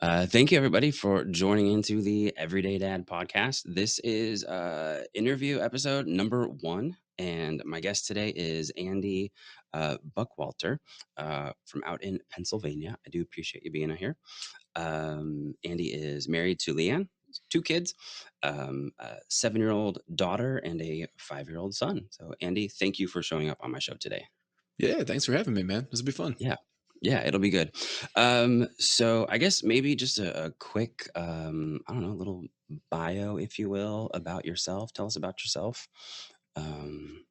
Thank you, everybody, for joining into the Everyday Dad podcast. This is interview episode number one, and my guest today is Andy Buckwalter from out in Pennsylvania. I do appreciate you being here. Andy is married to Leanne, two kids, a 7-year-old daughter, and a 5-year-old son. So, Andy, thank you for showing up on my show today. Yeah, thanks for having me, man. This will be fun. Yeah. Yeah, it'll be good. So I guess maybe just a quick, I don't know, little bio, if you will, about yourself. Tell us about yourself. Um,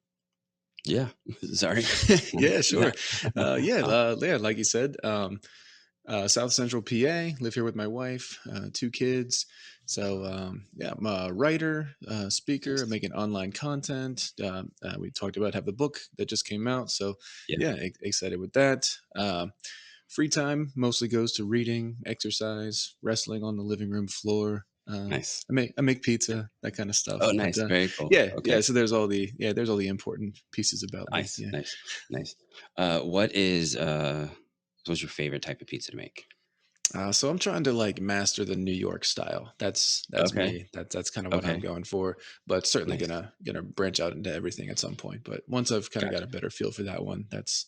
yeah, sorry. Yeah, Yeah. sure. Yeah, like you said, South Central PA. Live here with my wife, two kids. Yeah, I'm a writer, speaker. I'm Nice. making online content. We talked about have the book that just came out. So Yeah. yeah, excited with that. Free time mostly goes to reading, exercise, wrestling on the living room floor. Nice. I make pizza, that kind of Oh, stuff. But nice. Very cool. yeah. Okay. So there's all the important pieces about me. Nice. Yeah. Nice. Nice. What's your favorite type of pizza to make? So I'm trying to like master the New York style. That's Okay. me. That's kind of what I'm Okay. going for. But certainly Nice. gonna branch out into everything at some point. But once I've kind of got Gotcha. a better feel for that one, that's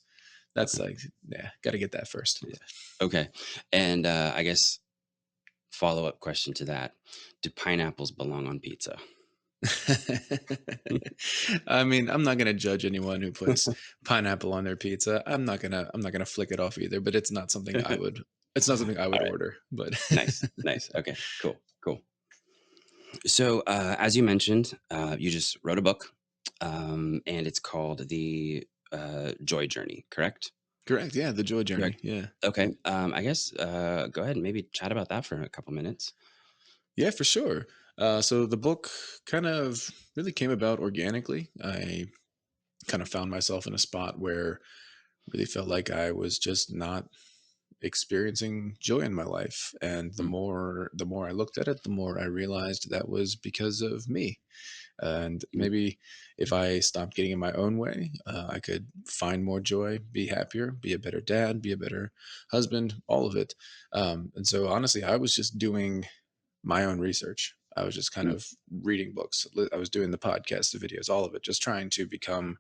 Okay. like yeah, got to get that first. Nice. Okay. And I guess follow up question to that: do pineapples belong on pizza? I mean, I'm not gonna judge anyone who puts pineapple on their pizza. I'm not gonna flick it off either. But it's not something I would All right. order. But Nice. Nice. Okay. Cool. Cool. So, as you mentioned, you just wrote a book, and it's called The Joy Journey, correct? correct, yeah, the joy journey. Correct. Yeah. Okay. I guess go ahead and maybe chat about that for a couple minutes. Yeah, for sure. So the book kind of really came about organically. I kind of found myself in a spot where really felt like I was just not experiencing joy in my life. And Mm, the more I looked at it, the more I realized that was because of me. And mm, maybe if I stopped getting in my own way, I could find more joy, be happier, be a better dad, be a better husband, all of it. And so honestly, I was just doing my own research. I was just kind mm. of reading books. I was doing the podcast, the videos, all of it, just trying to become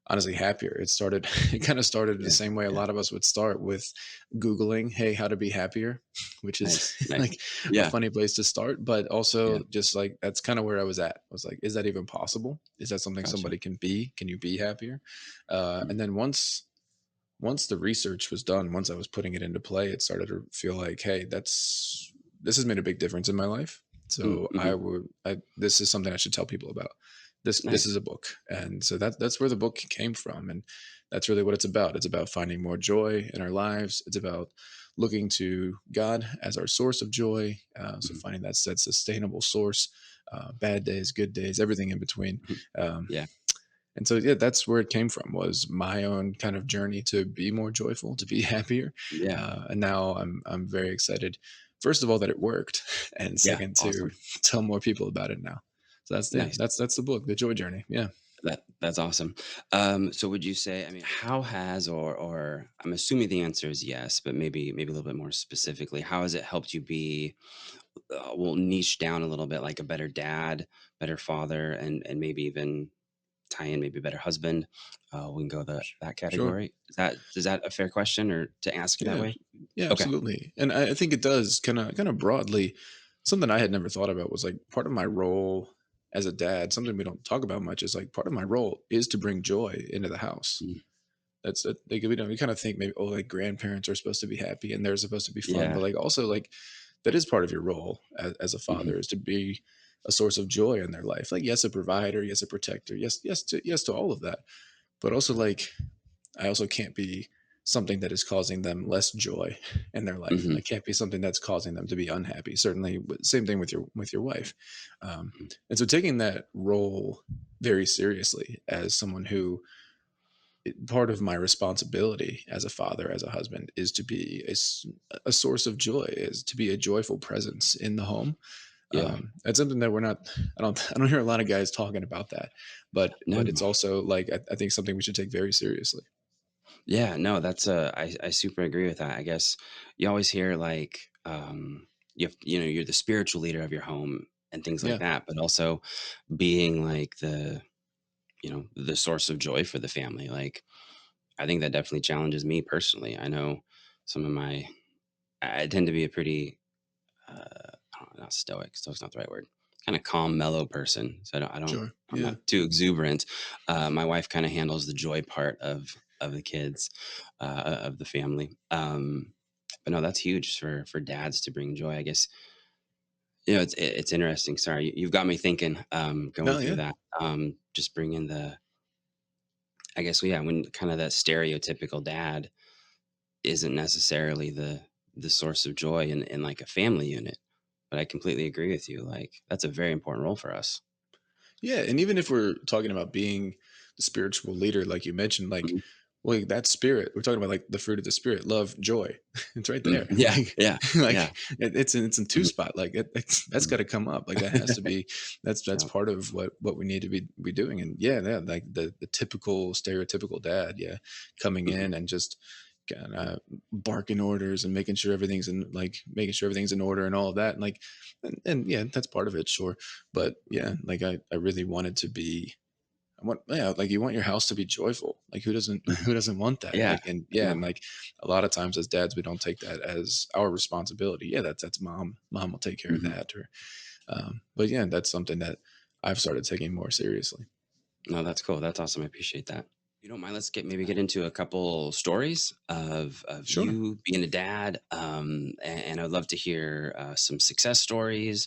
honestly happier. It kind of started the Yeah. same way a Yeah. lot of us would start with Googling, hey, how to be happier, which is Nice. Nice. like a Yeah. funny place to start. But Yeah. also just like that's kind of where I was at. I was like, is that even possible? Is that something Gotcha. somebody can be? Can you be happier? Mm, And then once the research was done, once I was putting it into play, it started to feel like, hey, this has made a big difference in my life. mm, So mhm. this is something I should tell people about. This is Nice. a book, and so that's where the book came from, and that's really what it's about. It's about finding more joy in our lives. It's about looking to God as our source of joy. So Mhm, finding that sustainable source, bad days, good days, everything in between. mhm. Um, Yeah. and so, yeah, that's where it came from was my own kind of journey to be more joyful, to be happier. Yeah. And now I'm very excited, first of all, that it worked, and Yeah. second to Awesome. tell more people about it now. So Nice. that's the book, The Joy Journey. Yeah. That's awesome. So would you say, I mean, how has or I'm assuming the answer is yes, but maybe a little bit more specifically, how has it helped you be well niche down a little bit, like a better dad, better father, and maybe even tie in maybe a better husband? We can go that Sure. category. Is that a fair question or to ask it that Yeah. way? Yeah, Okay. absolutely. And I think it does kind of broadly something I had never thought about was like part of my role as a dad, something we don't talk about much is like part of my role is to bring joy into the house. Mm, That's it. Like we kind of think maybe like grandparents are supposed to be happy and they're supposed to be fun, but yeah. like also like that is part of your role as a Hmm. father is to be a source of joy in their life. Like yes, a provider, yes, a protector, yes to all of that, but also like I also can't be something that is causing them less joy in their life. Hmm. I can't be something that's causing them to be unhappy. Certainly, same thing with your wife. Um, and so, taking that role very seriously as someone who part of my responsibility as a father, as a husband, is to be a source of joy, is to be a joyful presence in the home. Yeah. That's something that we're not. I don't hear a lot of guys talking about that, but No. it's also like I think something we should take very seriously. Yeah, no, that's I super agree with that. I guess you always hear like you're the spiritual leader of your home and things like Yeah, that, but also being like the source of joy for the family. Like, I think that definitely challenges me personally. I know some of my I tend to be a pretty I don't know, not stoic. Stoic's not the right word. Kind of calm, mellow person. So sure. I'm not Yeah. too exuberant. My wife kind of handles the joy part of the kids, of the family. But no, that's huge for dads to bring joy. I guess it's interesting. Sorry, you've got me thinking. Going No, through yeah. that. Just bringing I guess, well, yeah, when kind of that stereotypical dad isn't necessarily the source of joy in like a family unit. But I completely agree with you. Like, that's a very important role for us. Yeah, and even if we're talking about being the spiritual leader, like you mentioned, like, Mhm, well, that spirit, we're talking about like the fruit of the spirit, love, joy. It's right mhm. there. Yeah, Like, yeah, yeah. it's in two Mhm, spot. Like that's mhm. got to come up. Like that has to be. That's Yep. part of what we need to be doing. And yeah, yeah, like the typical stereotypical dad, yeah, coming Mhm, in and just kind of barking orders and making sure everything's in order and all of that. And like, and yeah, that's part of it, sure. But yeah, like I really wanted to be I want yeah, like you want your house to be joyful. Like who doesn't mhm. who doesn't want that? Yeah, Like and yeah, yeah. and like a lot of times as dads we don't take that as our responsibility. Yeah, that's mom. Mom will take care of Mhm. that or but yeah, that's something that I've started taking more seriously. No, that's cool. That's awesome. I appreciate that. You don't mind, let's get into a couple stories of Sure. you being a dad, and I'd love to hear, some success stories,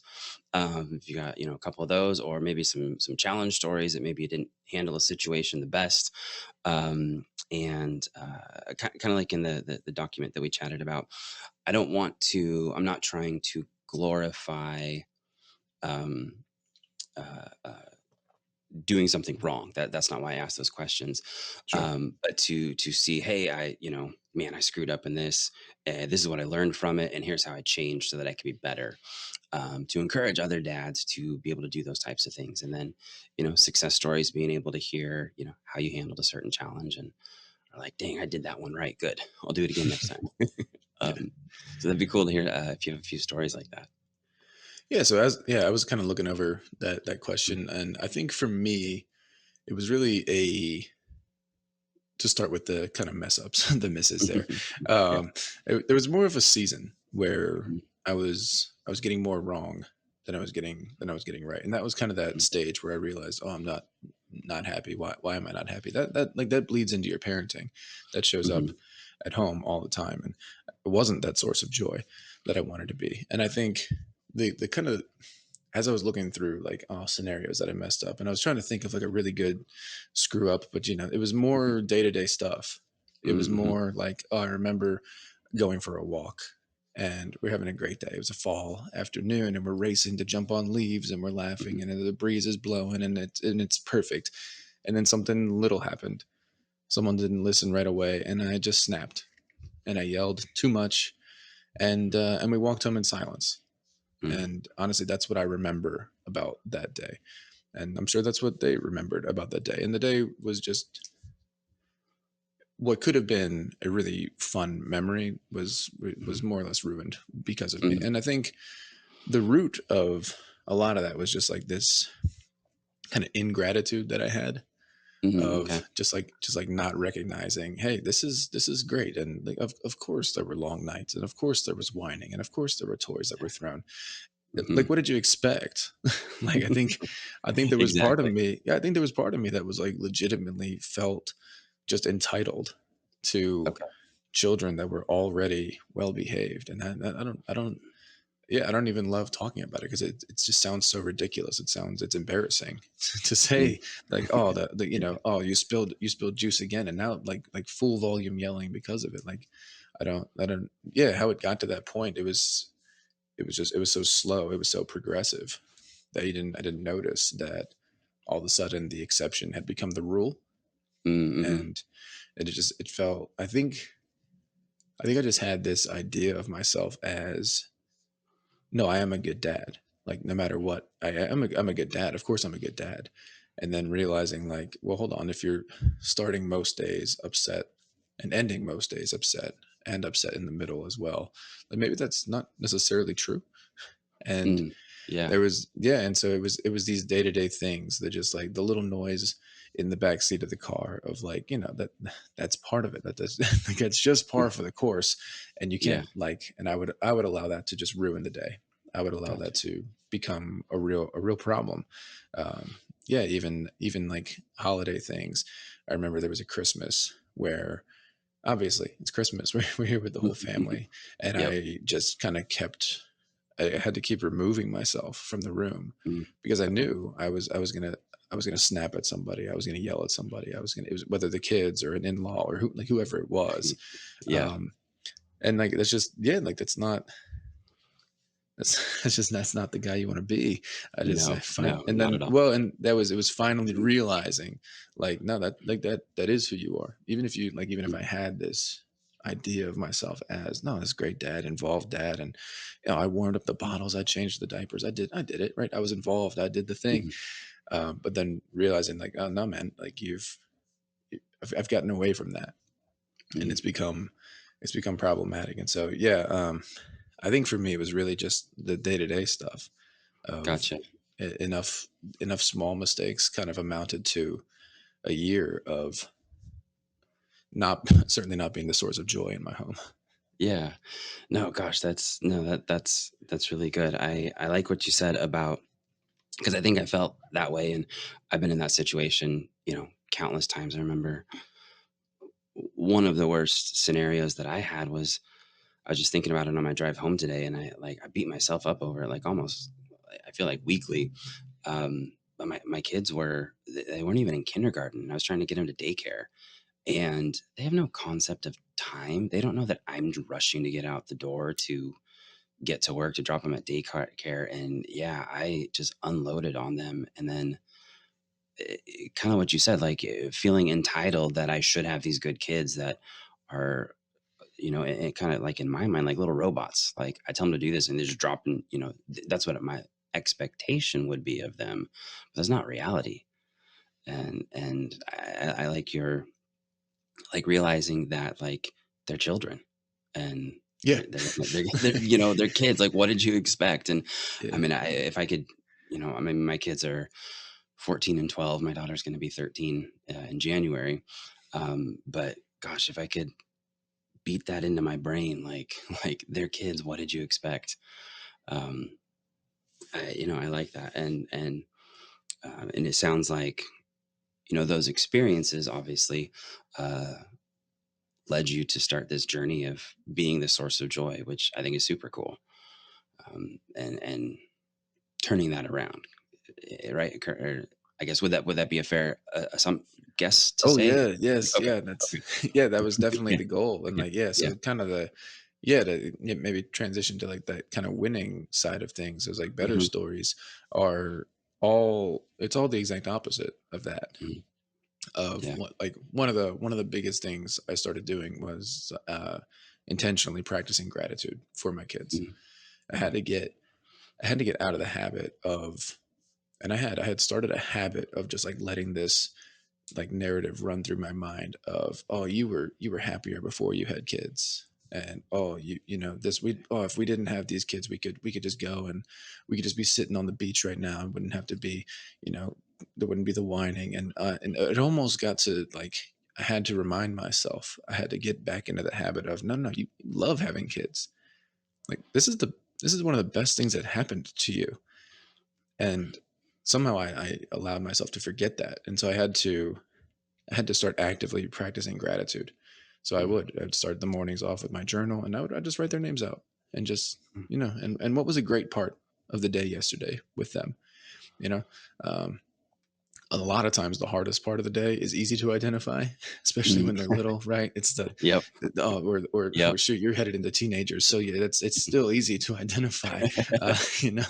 if you got, a couple of those, or maybe some challenge stories that maybe you didn't handle a situation the best. And kind of like in the document that we chatted about, I'm not trying to glorify um, uh, uh, doing something wrong. That's not why I asked those questions. Sure. But to see, hey, man, I screwed up in this. This is what I learned from it, and here's how I changed so that I could be better. To encourage other dads to be able to do those types of things, and then success stories, being able to hear how you handled a certain challenge, and are like, dang, I did that one right. Good, I'll do it again next time. Yeah. um, so that'd be cool to hear if you have a few stories like that. Yeah, so as yeah, I was kind of looking over that question and I think for me it was really a to start with the kind of mess ups, the misses there. Yeah. There was more of a season where Mhm, I was getting more wrong than I was getting right, and that was kind of that mhm, stage where I realized, oh, I'm not happy. Why am I not happy? That bleeds into your parenting. That shows up mhm, at home all the time, and it wasn't that source of joy that I wanted to be. And I think the kind of as I was looking through like scenarios that I messed up, and I was trying to think of like a really good screw up, but it was mhm, more day to day stuff. It was mhm, more like, oh, I remember going for a walk and we're having a great day. It was a fall afternoon and we're racing to jump on leaves and we're mhm, laughing and the breeze is blowing and it's perfect. And then something little happened. Someone didn't listen right away and I just snapped and I yelled too much and we walked home in silence. mhm, And honestly, that's what I remember about that day. And I'm sure that's what they remembered about that day. And the day was just what could have been a really fun memory was mhm, more or less ruined because of me. mhm, And I think the root of a lot of that was just like this kind of ingratitude that I had mhm. Okay. of just like not recognizing, hey, this is great. And like of course there were long nights and of course there was whining and of course there were toys that were thrown. Like Mhm. what did you expect? Like I think there was part of Exactly. me, yeah, I think there was part of me that was like legitimately felt just entitled to Okay. children that were already well behaved. And that I don't yeah, I don't even love talking about it because it just sounds so ridiculous. It's embarrassing to Mm. say like, oh, the Yeah. oh, you spilled juice again, and now like full volume yelling because of it. Like, I don't, yeah, how it got to that point. It was so slow. It was so progressive that I didn't notice that all of a sudden the exception had become the rule, Mm, mhm, and it felt. I think I just had this idea of myself as no, I am a good dad. Like no matter what, I'm a good dad. Of course, I'm a good dad. And then realizing like, well, hold on. If you're starting most days upset and ending most days upset, and upset in the middle as well. Like maybe that's not necessarily true. And Mm. Yeah. there was yeah, and so it was these day-to-day things that just like the little noise in the back seat of the car of like, that's part of it. That's like it's just par Mm. for the course. And you Yeah. can't like and I would allow that to just ruin the day. I would allow that Gotcha. to become a real problem. Um, yeah, even like holiday things. I remember there was a Christmas where obviously it's Christmas. We're here with the whole family. And Yep. I had to keep removing myself from the room Mm. because I Okay. knew I was gonna snap at somebody. I was gonna yell at somebody. It was whether the kids or an in-law or whoever it was. Yeah. Um, and like that's just yeah, like that's not the guy you want to be. I No, find no, and not then at all. well, and that was it was finally realizing like no, that is who you are. Even if Mm. I had this idea of myself as no, this great dad, involved dad, and I warmed up the bottles, I changed the diapers, I did it right. I was involved, I did the thing. Mhm. But then realizing like oh no, man, like I've gotten away from that, and Mhm. it's become problematic. And so yeah, I think for me it was really just the day to day stuff of Gotcha. enough small mistakes kind of amounted to a year of not certainly not being the source of joy in my home. Yeah. No, gosh, that's no, that's really good. I like what you said about, because I think I felt that way, and I've been in that situation, countless times. I remember one of the worst scenarios that I had was I was just thinking about it on my drive home today, and I beat myself up over it, like almost, I feel like weekly. But my kids they weren't even in kindergarten. I was trying to get them to daycare, and they have no concept of time. They don't know that I'm rushing to get out the door to get to work to drop them at daycare. And yeah, I just unloaded on them, and then kind of what you said, like feeling entitled that I should have these good kids that are, it kind of like in my mind, like little robots. Like I tell them to do this and they're just dropping, that's what my expectation would be of them. But that's not reality. And I like your, like realizing that like they're children, and Yeah. they're kids. Like, what did you expect? And I Yeah. mean, if I could, I mean, my kids are 14 and 12. My daughter's going to be 13 in January. But gosh, if I could beat that into my brain, like like they're kids. What did you expect? Um, I like that, and it sounds like those experiences obviously uh, led you to start this journey of being the source of joy, which I think is super cool. And turning that around, right? Or I guess would that be a fair some guess to Oh say? yeah, yes, Okay, yeah, that's okay, yeah, that was definitely yeah, the goal. And okay, like yeah, yeah, so kind of the yeah, to maybe transition to like that kind of winning side of things is like better hmm, stories are it's all the exact opposite of that. hmm, Of yeah, what like one of the biggest things I started doing was intentionally practicing gratitude for my kids. hmm, I had okay, to get I had to get out of the habit of and I had started a habit of just like letting this like narrative run through my mind of oh you were happier before you had kids and oh this we oh if we didn't have these kids we could just go and we could just be sitting on the beach right now and wouldn't have to be you know there wouldn't be the whining and it almost got to like I had to remind myself I had to get back into the habit of no you love having kids like this is one of the best things that happened to you and somehow I allowed myself to forget that and so I had to start actively practicing gratitude. So hmm, I'd start the mornings off with my journal and I'd just write their names out and just, hmm, and what was a great part of the day yesterday with them, you know? Um, a lot of times the hardest part of the day is easy to identify, especially when hmm, they're little, right? It's yep, oh, or yep, shoot, you're headed into teenagers. So yeah, it's still easy to identify,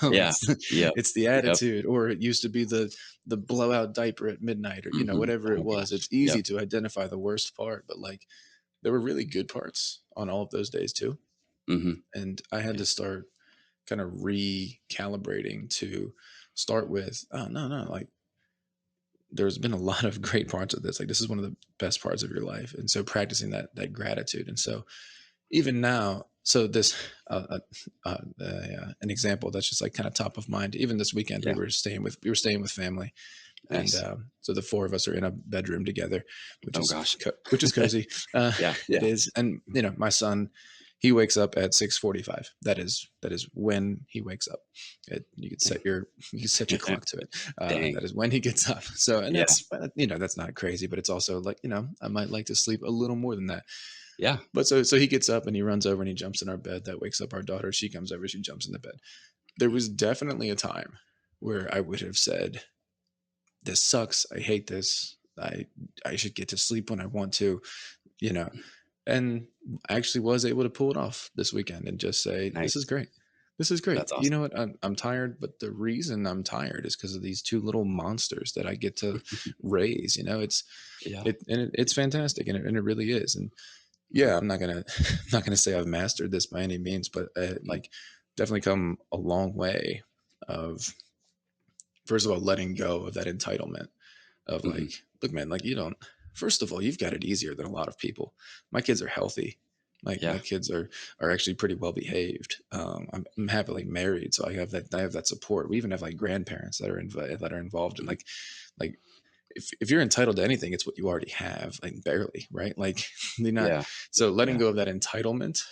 yeah, it's, yep, it's the yep, attitude, or it used to be the blowout diaper at midnight or, hmm, whatever it oh was. gosh, It's easy yep, to identify the worst part, but like there were really good parts on all of those days too. hmm, And I had yeah, to start kind of recalibrating to start with, oh, no, like there's been a lot of great parts of this. Like this is one of the best parts of your life. And so practicing that gratitude. And so even now, so this an example that's just like kind of top of mind. Even this weekend, Yeah. we were staying with family, and Nice. so the four of us are in a bedroom together, Oh gosh. which is cozy. Yeah. It Yeah. is, and my son, he wakes up at 6:45. That is when he wakes up. You could Dang. set your clock to it. Dang. That is when he gets up. So, and Yeah. that's that's not crazy, but it's also like I might like to sleep a little more than that. Yeah. But so he gets up and he runs over and he jumps in our bed. That wakes up our daughter. She comes over, she jumps in the bed. There was definitely a time where I would have said, "This sucks. I hate this. I should get to sleep when I want to," you know. And I actually was able to pull it off this weekend and just say, "This is Nice. great. This is great. That's You know awesome. what? I'm tired, but the reason I'm tired is because of these two little monsters that I get to raise. Yeah. It's fantastic, and it really is. And yeah, I'm not gonna not gonna say I've mastered this by any means, but Mhm. like definitely come a long way of first of all letting go of that entitlement of Mhm. like, look, man, like you don't. First of all, you've got it easier than a lot of people. My kids are healthy. My Yeah. kids are actually pretty well behaved. I'm happily married, so I have that support. We even have like grandparents that are involved in Mhm. like if you're entitled to anything, it's what you already have, like barely, right? Like they're not. Yeah. So letting Yeah. go of that entitlement,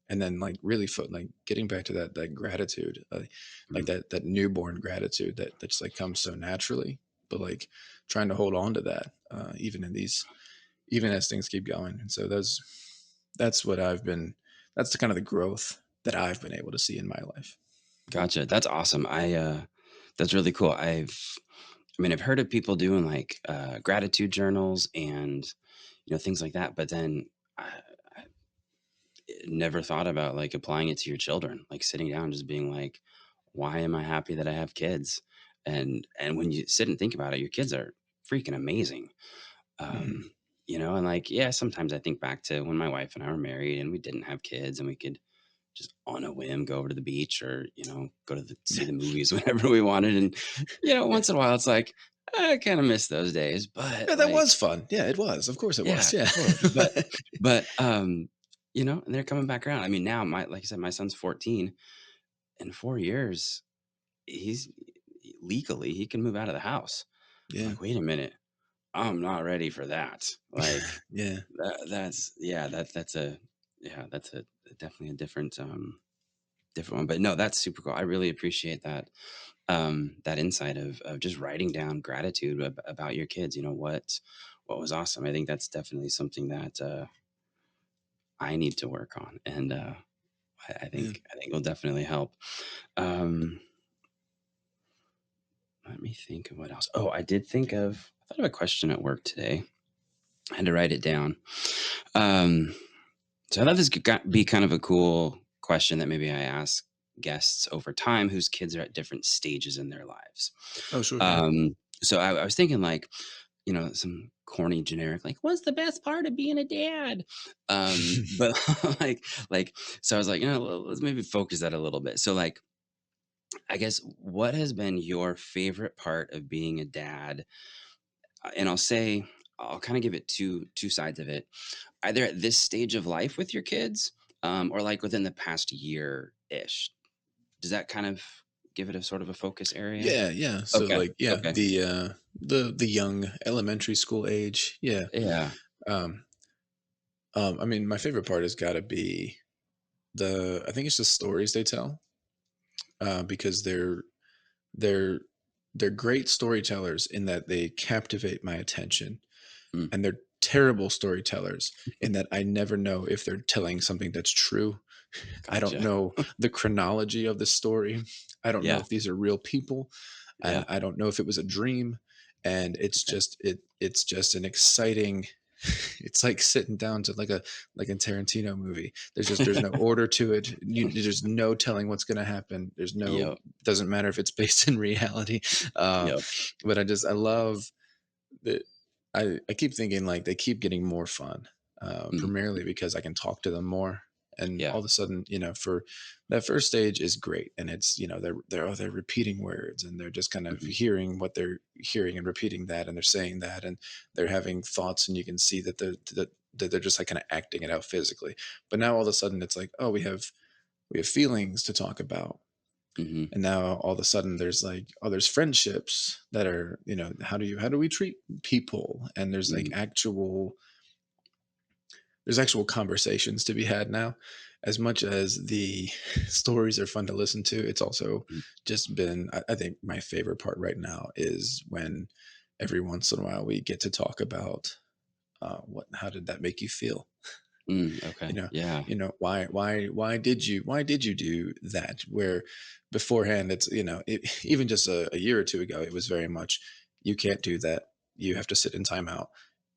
and then like really like getting back to that gratitude, like Mhm. that newborn gratitude that just like comes so naturally, but like trying to hold on to that, even as things keep going. And so that's what I've been. That's the kind of the growth that I've been able to see in my life. Gotcha. That's awesome. That's really cool. I mean, I've heard of people doing like gratitude journals and things like that, but then I never thought about like applying it to your children, like sitting down, just being like, why am I happy that I have kids? And when you sit and think about it, your kids are freaking amazing. Mhm. Um, and like, yeah, sometimes I think back to when my wife and I were married and we didn't have kids and we could just on a whim go over to the beach or go to see Yeah, the movies whenever we wanted. And yeah. once in a while it's like I kind of miss those days, but Yeah, that like, was fun. Yeah, it was. Of course it yeah, was. Yeah. totally. But and they're coming back around. I mean, now my like I said, my son's 14. In 4 years he's legally he can move out of the house. I'm Yeah. like, wait a minute, I'm not ready for that. Like Yeah. that's yeah, that's a definitely a different one. But no, that's super cool. I really appreciate that insight of just writing down gratitude about your kids. What was awesome. I think that's definitely something that I need to work on, and Yeah. I think it'll definitely help. Um, Let me think of what else. Oh, I thought of a question at work today. I had to write it down. Um, so I thought this could be kind of a cool question that maybe I ask guests over time whose kids are at different stages in their lives. Oh, sure. Yeah. So I was thinking like, some corny generic, like, what's the best part of being a dad? But so I was like, let's maybe focus that a little bit. So like, I guess what has been your favorite part of being a dad? And I'll kind of give it two sides of it. Either at this stage of life with your kids, or like within the past year ish. Does that kind of give it a sort of a focus area? Yeah, yeah. So Okay. like, yeah, Okay. the young elementary school age. Yeah. Yeah. Um, I mean, my favorite part has got to be I think it's the stories they tell, because they're they're great storytellers in that they captivate my attention, Mm, and they're terrible storytellers in that I never know if they're telling something that's true. I don't gotcha. know the chronology of the story. I don't know Yeah. if these are real people, and Yeah. I don't know if it was a dream. And Okay. it's just an exciting. It's like sitting down to like a Tarantino movie. There's no order to it. There's no telling what's going to happen. There's no Yep. doesn't matter if it's based in reality. Uh, Yep. but I love that. I keep thinking like they keep getting more fun, Mm, primarily because I can talk to them more. And yeah. all of a sudden, for that first stage is great, and it's they're repeating words, and they're just kind of Mhm. hearing what they're hearing and repeating that, and they're saying that, and they're having thoughts, and you can see that that they're just like kind of acting it out physically. But now all of a sudden it's like, oh, we have feelings to talk about. Hmm. And now all of a sudden there's like, oh, there's friendships that are, how do we treat people? And Hmm. there's actual conversations to be had now. As much as the stories are fun to listen to, it's also just been, I think my favorite part right now is when every once in a while we get to talk about how did that make you feel? Okay. you know Yeah. why did you do that, where beforehand it's, even just a year or two ago it was very much, you can't do that, you have to sit in timeout.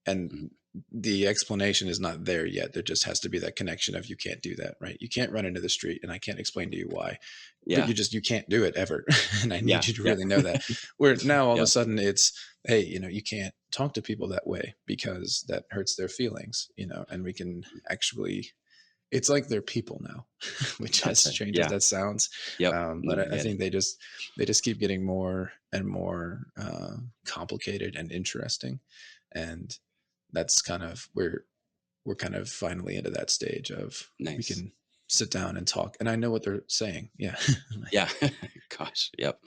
And Mhm. the explanation is not there yet. There just has to be that connection of, you can't do that, right? You can't run into the street and I can't explain to you why, but Yeah. you can't do it ever. And I need Yeah. you to Yeah. really know that. Where now all of a Yep. sudden it's, hey, you can't talk to people that way because that hurts their feelings, and we can actually, it's like they're people now, which, as Gotcha. strange as Yeah. that sounds, Yep. but No, I I get it. think they just keep getting more and more complicated and interesting, and that's kind of where we're kind of finally into that stage of, we Nice. can sit down and talk, and I know what they're saying. Yeah, Yeah. Gosh. Yep.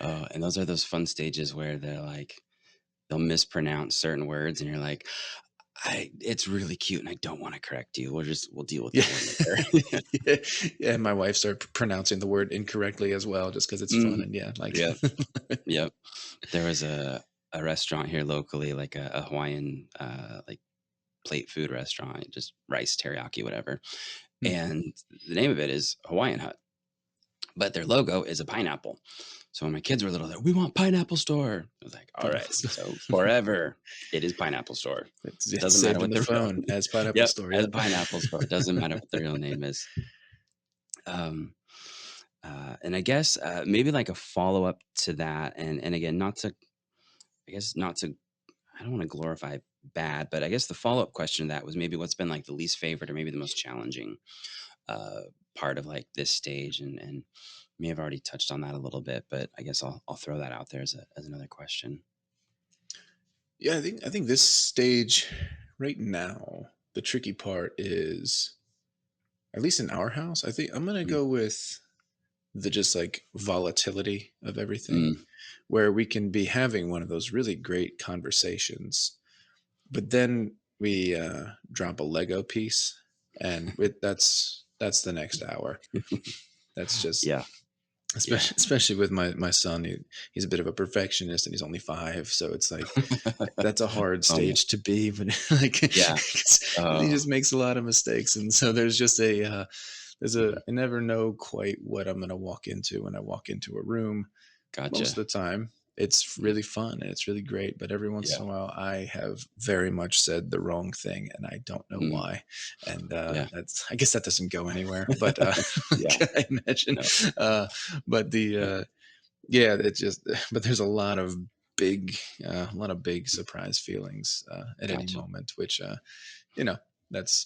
And those are those fun stages where they'll mispronounce certain words, and you're like, it's really cute, and I don't want to correct you. We'll deal with yeah, that one later. yeah. Yeah, and my wife started pronouncing the word incorrectly as well, just because it's fun, Mhm. and yeah, like, Yep. Yep. There was a restaurant here locally, like a Hawaiian like plate food restaurant, just rice teriyaki, whatever. Hmm. And the name of it is Hawaiian Hut, but their logo is a pineapple. So when my kids were little, they're, we want pineapple store. I was like, all right, Pineapple store. so forever it is pineapple store. It's, yeah, Doesn't matter saved in what the the real phone as pineapple yep, store. as a Yep. pineapple store. Doesn't matter what the real name is. Um, and I guess maybe like a follow up to that, and again, not to, I guess not to, I don't want to glorify bad, but I guess the follow up question to that was maybe what's been like the least favorite or maybe the most challenging uh, part of like this stage, and may have already touched on that a little bit, but I guess I'll throw that out there as another question. Yeah, I think this stage right now, the tricky part is, at least in our house, I think I'm gonna Mm, go with the just like volatility of everything, mm, where we can be having one of those really great conversations, but then we drop a Lego piece, and that's the next hour. That's just, yeah, yeah. especially with my son. He's a bit of a perfectionist, and he's only 5, so it's like, that's a hard Oh man, stage to be, but like, yeah. 'cause he Oh, just makes a lot of mistakes, and so there's just a mhm. I never know quite what I'm gonna walk into when I walk into a room. Most Gotcha. of the time, it's Mhm. really fun and it's really great, but every once Yeah, in a while, I have very much said the wrong thing, and I don't know mhm. why, and Yeah, that's, I guess that doesn't go anywhere, but yeah. like, I imagine, No, uh, but yeah. yeah, it's just, but there's a lot of big surprise feelings at any Gotcha. moment, which, you know,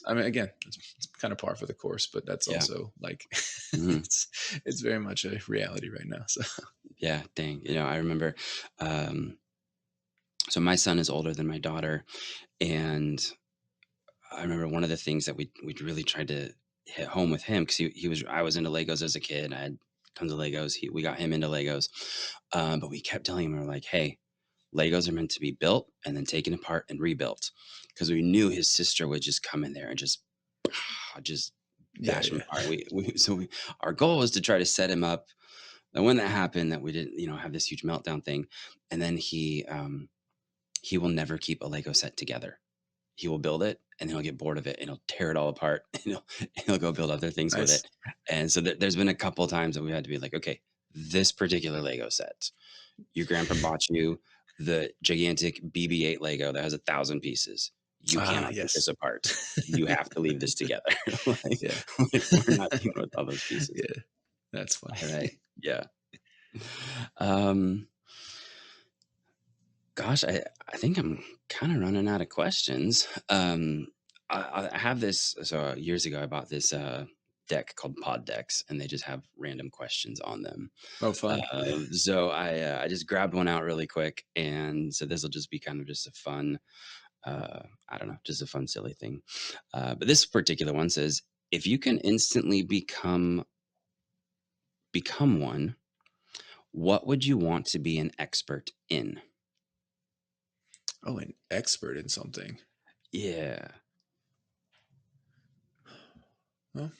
I mean, again, it's kind of par for the course, but that's Yeah. also like, Mhm. it's very much a reality right now. So, Yeah. Dang. I remember. Um, so my son is older than my daughter, and I remember one of the things that we really tried to hit home with him because he was I was into Legos as a kid. I had tons of Legos. We got him into Legos, but we kept telling him we were like, "Hey, Legos are meant to be built and then taken apart and rebuilt," because we knew his sister would just come in there and just yeah, bash him yeah, apart. Our goal was to try to set him up. And when that happened, that we didn't have this huge meltdown thing, and then he will never keep a Lego set together. He will build it and he'll get bored of it and he'll tear it all apart and he'll go build other things with nice, it. And so there's been a couple times that we had to be like, okay, this particular Lego set, your grandpa bought you the gigantic BB-8 Lego that has 1,000 pieces. You cannot take this yes, apart. You have to leave this together. like, yeah, we're not dealing with all those pieces. yeah, that's funny. All right. Yeah. Um, Gosh, I think I'm kind of running out of questions. I have this. So years ago, I bought this deck called Pod Decks, and they just have random questions on them. Oh, fun. So I just grabbed one out really quick, and so this will just be kind of just a fun. I don't know, just a fun, silly thing. But this particular one says, if you can instantly become one, what would you want to be an expert in? Oh, an expert in something. Yeah. Well,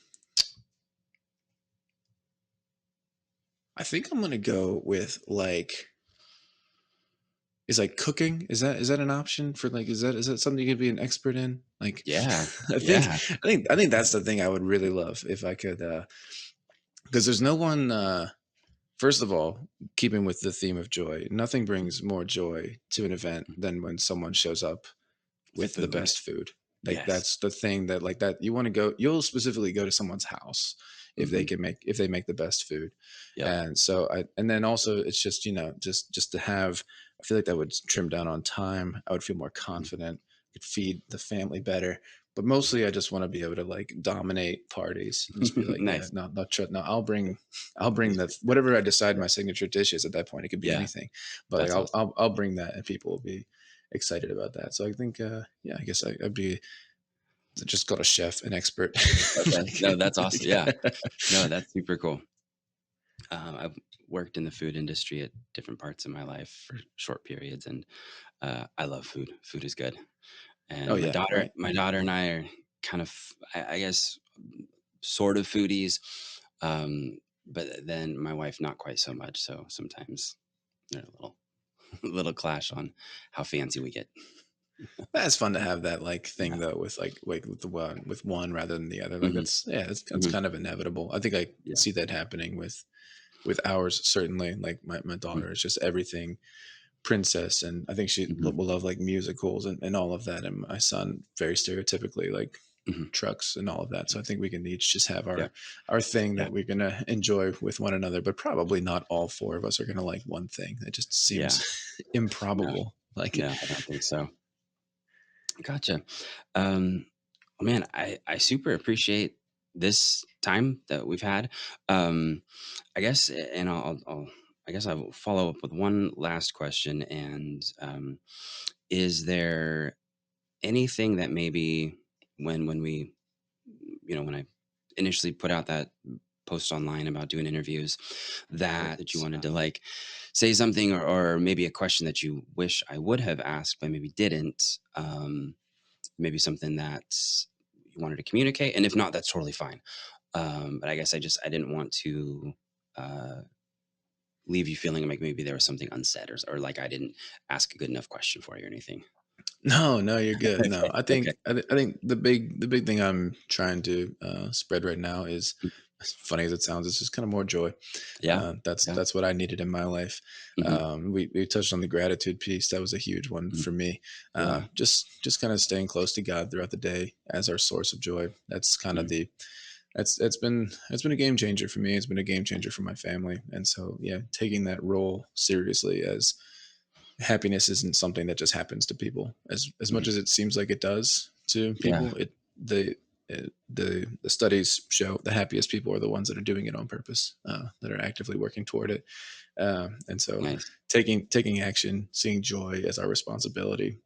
I think I'm gonna go with like is like cooking. Is that an option for like is that something you could be an expert in? Like Yeah. I think Yeah. I think that's the thing I would really love if I could because there's no one first of all, keeping with the theme of joy, nothing brings more joy to an event Mhm. than when someone shows up with the Food. best food. Like Yes. that's the thing that like that you want to go you'll specifically go to someone's house Hmm. if they make the best food. Yep. And so I and then also it's just, just to have I feel like that would trim down on time. I would feel more Mhm. confident, could feed the family better. But mostly I just want to be able to like dominate parties and just be like, yeah, Nice. no, I'll bring the whatever I decide Yeah. my signature dish is at that point. It could be Yeah. anything. But like That's awesome. I'll bring that and people will be excited about that. So I think, yeah, I guess I'd be just called a chef, an expert. Okay. No, Like, that's awesome. Yeah. yeah. No, that's super cool. I've worked in the food industry at different parts of my life for short periods, and I love food. Food is good, Oh and yeah, right. my daughter and I are kind of, I guess, sort of foodies, um, but then my wife not quite so much. So sometimes there's a little little clash on how fancy we get. That's fun to have that like Yeah. thing though with with the one with one rather than the other. Like Hmm. that's yeah, that's Hmm. kind of inevitable. I think I Yeah. see that happening with ours certainly. Like my Hmm. daughter is just everything princess, and I think she Hmm. will love like musicals and all of that. And my son very stereotypically like Hmm. trucks and all of that. So I think we can each just have Yeah. our thing Yeah. that we're gonna enjoy with one another, but probably not all four of us are gonna like one thing. It just Yeah. seems No. improbable. Like No, I don't think so. Gotcha. Um, Man, I super appreciate this time that we've had. Um, I guess, and I guess I will follow up with one last question. And is there anything that maybe when we, when I initially put out that post online about doing interviews, that you yes. wanted to like say something, or maybe a question that you wish I would have asked but maybe didn't? Maybe something that you wanted to communicate, and if not, that's totally fine. But I guess I didn't want to uh, leave you feeling like maybe there was something unsaid, or like I didn't ask a good enough question for you or anything. No, no, you're good. No, Okay. Okay. I think the big thing I'm trying to spread right now is Mm. as funny as it sounds, it's just kind of more joy. Yeah. That's Yeah. that's what I needed in my life. Hmm. We touched on the gratitude piece. That was a huge one Hmm. for me. Yeah. Just kind of staying close to God throughout the day as our source of joy. That's kind of Mm. the that's it's been a game changer for me. It's been a game changer for my family. And so yeah, taking that role seriously as happiness isn't something that just happens to people. As much Mhm. as it seems like it does to Yeah. people, the studies show the happiest people are the ones that are doing it on purpose, that are actively working toward it. And so, Nice. taking action, seeing joy as our responsibility,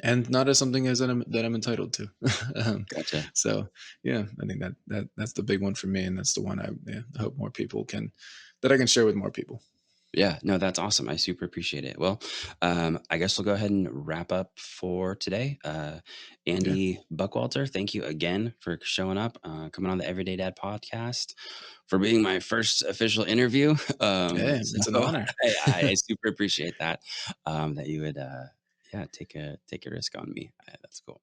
and not as something as that I'm entitled to. um, Gotcha. so, yeah, I think that's the big one for me, and that's the one I hope more people can that I can share with more people. Yeah, no, that's awesome. I super appreciate it. Well, I guess we'll go ahead and wrap up for today. Yeah. Andy Buckwalter, thank you again for showing up, coming on the Everyday Dad podcast, for being my first official interview. Hey, So it's an honor. I super appreciate that, that you would, yeah, take a risk on me. That's cool.